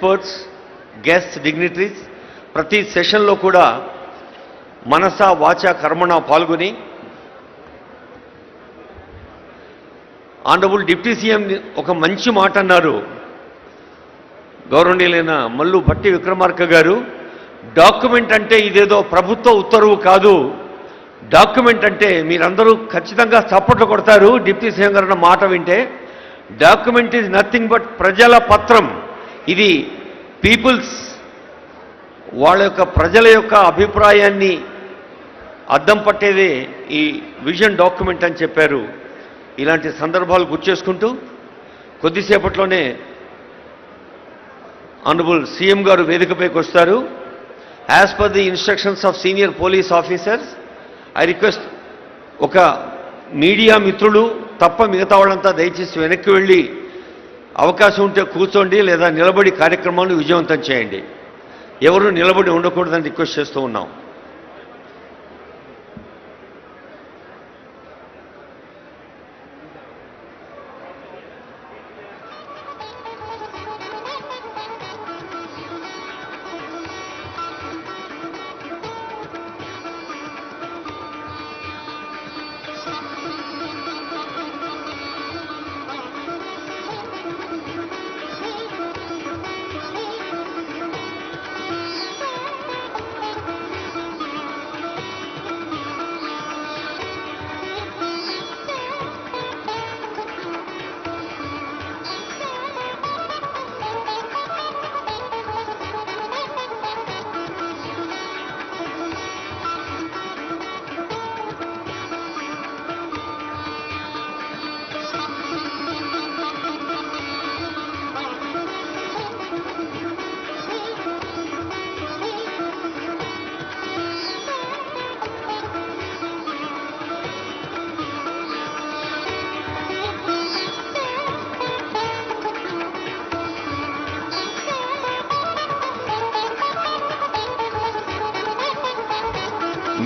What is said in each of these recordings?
Experts, guest, dignitaries ప్రతి సెషన్లో కూడా మనస వాచ కర్మణ పాల్గొని ఆనరబుల్ డిప్యూటీ సీఎం ఒక మంచి మాట అన్నారు. గౌరవనీయులైన మల్లు భట్టి విక్రమార్క గారు, డాక్యుమెంట్ అంటే ఇదేదో ప్రభుత్వ ఉత్తర్వు కాదు, డాక్యుమెంట్ అంటే మీరందరూ ఖచ్చితంగా చప్పట్లు కొడతారు డిప్యూటీ సీఎం గారు మాట వింటే. డాక్యుమెంట్ ఈజ్ నథింగ్ బట్ ప్రజల పత్రం. ఇది పీపుల్స్ వాళ్ళ యొక్క ప్రజల యొక్క అభిప్రాయాన్ని అద్దం పట్టేదే ఈ విజన్ డాక్యుమెంట్ అని చెప్పారు. ఇలాంటి సందర్భాలు గుర్తు చేసుకుంటూ కొద్దిసేపట్లోనే ఆనరబుల్ సీఎం గారు వేదికపైకి వస్తారు. As per the instructions of senior police officers I request ఒక మీడియా మిత్రులు తప్ప మిగతా వాళ్ళంతా దయచేసి వెనక్కి వెళ్ళి అవకాశం ఉంటే కూర్చోండి లేదా నిలబడి కార్యక్రమాన్ని విజయవంతం చేయండి. ఎవరు నిలబడి ఉండకూడదని రిక్వెస్ట్ చేస్తూ ఉన్నాం.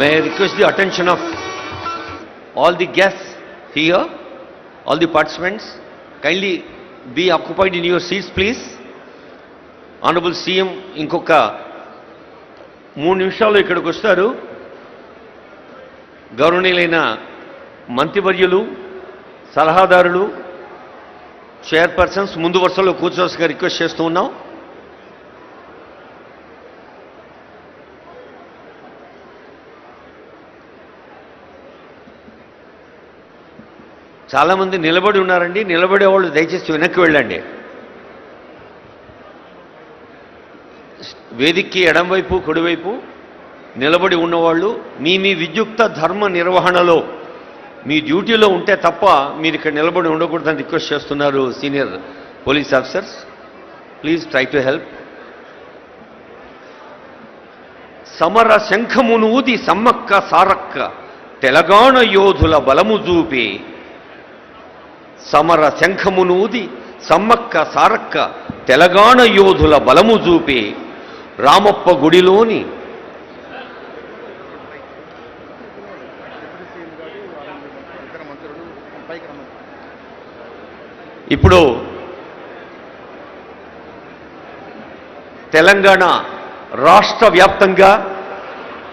May I request the attention of all the guests here, all the participants. Kindly be occupied in your seats, please. Honorable CM ఇంకొక 3 నిమిషాల్లో ఇక్కడికి వస్తారు. గౌరవనీయులైన మంత్రివర్యులు, సలహాదారులు, చైర్పర్సన్స్ ముందు వరుసలో కూర్చోవలసిగా రిక్వెస్ట్ చేస్తూ ఉన్నాం. చాలామంది నిలబడి ఉన్నారండి. నిలబడేవాళ్ళు దయచేసి వెనక్కి వెళ్ళండి. వేదికకి ఎడంవైపు కుడివైపు నిలబడి ఉన్నవాళ్ళు మీ విద్యుక్త ధర్మ నిర్వహణలో మీ డ్యూటీలో ఉంటే తప్ప మీరు ఇక్కడ నిలబడి ఉండకూడదని రిక్వెస్ట్ చేస్తున్నారు senior police officers. Please try to help. సమర శంఖమునూది సమ్మక్క సారక్క తెలంగాణ యోధుల బలము చూపి, సమర శంఖమునూది సమ్మక్క సారక్క తెలంగాణ యోధుల బలము చూపి, రామప్ప గుడిలోని ఇప్పుడు తెలంగాణ రాష్ట్ర వ్యాప్తంగా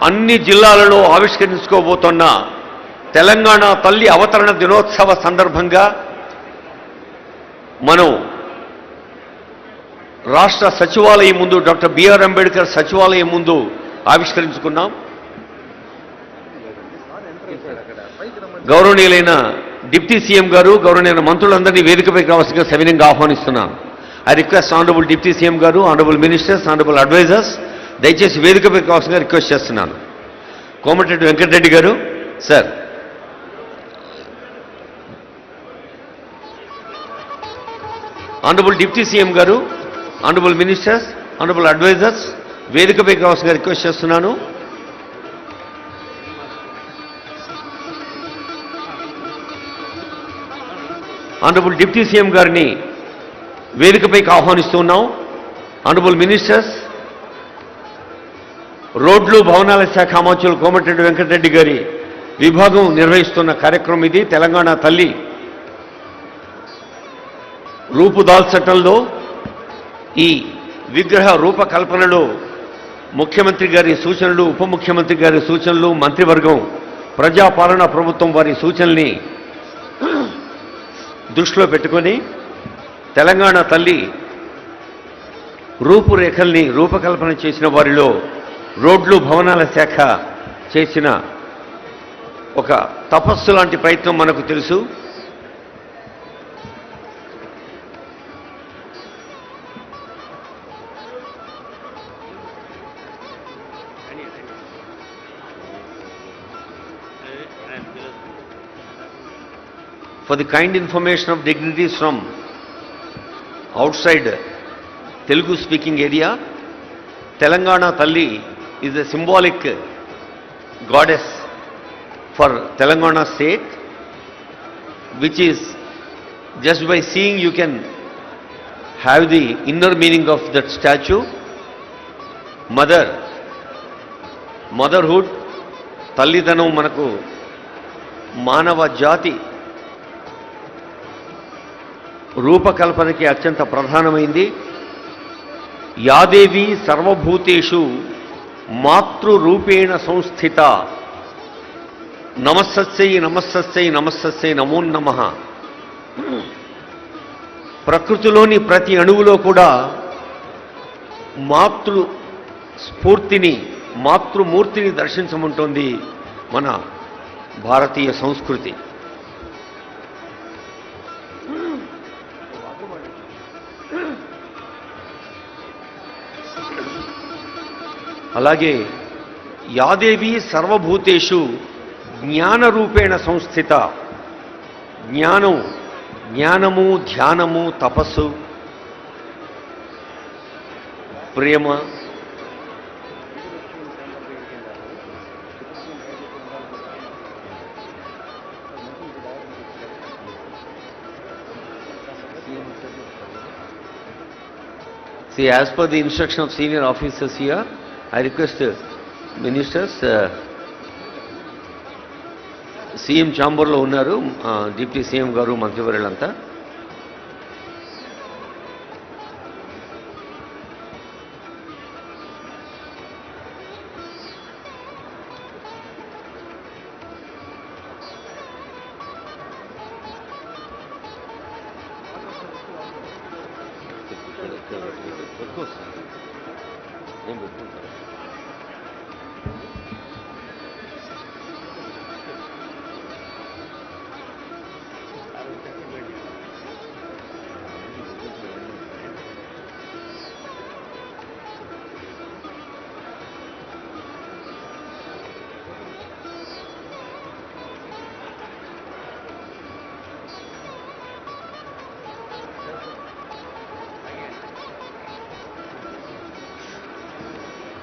అన్ని జిల్లాలలో ఆవిష్కరించుకోబోతున్న తెలంగాణ తల్లి అవతరణ దినోత్సవ సందర్భంగా మనం రాష్ట్ర సచివాలయం ముందు, డాక్టర్ బిఆర్ అంబేద్కర్ సచివాలయం ముందు ఆవిష్కరించుకున్నాం. గౌరవనీయులైన డిప్యూటీ సీఎం గారు, గౌరవనీయులైన మంత్రులందరినీ వేదికపైకి రావాల్సిందిగా సవినయంగా ఆహ్వానిస్తున్నాను. I request honourable deputy CM గారు, ఆనరబుల్ మినిస్టర్స్, ఆనరబుల్ అడ్వైజర్స్ దయచేసి వేదికపైకి రావాల్సిందిగా రిక్వెస్ట్ చేస్తున్నాను. కోమటిరెడ్డి వెంకటరెడ్డి గారు సార్. ఆనరబుల్ డిప్యూటీ సీఎం గారు, ఆనరబుల్ మినిస్టర్స్, ఆనరబుల్ అడ్వైజర్స్ వేదికపైకి రావాల్సిందిగా రిక్వెస్ట్ చేస్తున్నాను. ఆనరబుల్ డిప్యూటీ సీఎం గారిని వేదికపైకి ఆహ్వానిస్తున్నాం. ఆనరబుల్ మినిస్టర్స్, రోడ్లు భవనాల శాఖ మంత్రులు కోమటిరెడ్డి వెంకటరెడ్డి గారి విభాగం నిర్వహిస్తున్న కార్యక్రమం ఇది. తెలంగాణ తల్లి రూపుదాల్చటంలో ఈ విగ్రహ రూపకల్పనలో ముఖ్యమంత్రి గారి సూచనలు, ఉప ముఖ్యమంత్రి గారి సూచనలు, మంత్రివర్గం, ప్రజాపాలన ప్రభుత్వం వారి సూచనల్ని దృష్టిలో పెట్టుకొని తెలంగాణ తల్లి రూపురేఖల్ని రూపకల్పన చేసిన వారిలో రోడ్లు, భవనాల శాఖ చేసిన ఒక తపస్సు లాంటి ప్రయత్నం మనకు తెలుసు. For the kind information of dignitaries from outside Telugu speaking area, Telangana Talli is a symbolic goddess for Telangana state, which is just by seeing you can have the inner meaning of that statue. Motherhood, Tallidhanam manaku మానవ జాతి రూపకల్పనకి అత్యంత ప్రధానమైంది. యాదేవి సర్వభూతేషు మాతృరూపేణ సంస్థిత నమస్సస్యై నమస్సస్యై నమస్సస్యై నమో నమః. ప్రకృతిలోని ప్రతి అణువులో కూడా మాతృ స్ఫూర్తిని, మాతృమూర్తిని దర్శించమంటోంది మన భారతీయ సంస్కృతి. అలాగే యాదేవి సర్వభూతేషు జ్ఞానరూపేణ సంస్థిత. జ్ఞానము, ధ్యానము, తపస్సు, ప్రేమ, see, as per the instruction of senior officers here, I request ministers, CM ఛాంబర్లో ఉన్నారు, డిప్యూటీ సీఎం గారు, మంత్రివర్యులంతా.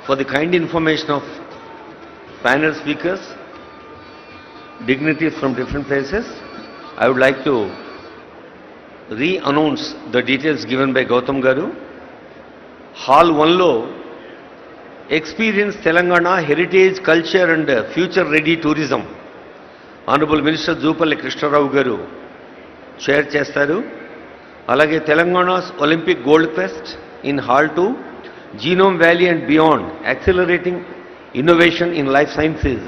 For the kind information of panel speakers, dignitaries from different places, I would like to re-announce the details given by Gautam Garu. Hall 1 lo Experience Telangana Heritage, Culture and Future Ready Tourism. Honorable Minister Jupalli Krishna Rao Garu chair chestaru. Alage Telangana's Olympic Gold Quest in Hall 2, Genome Valley and Beyond, Accelerating Innovation in Life Sciences.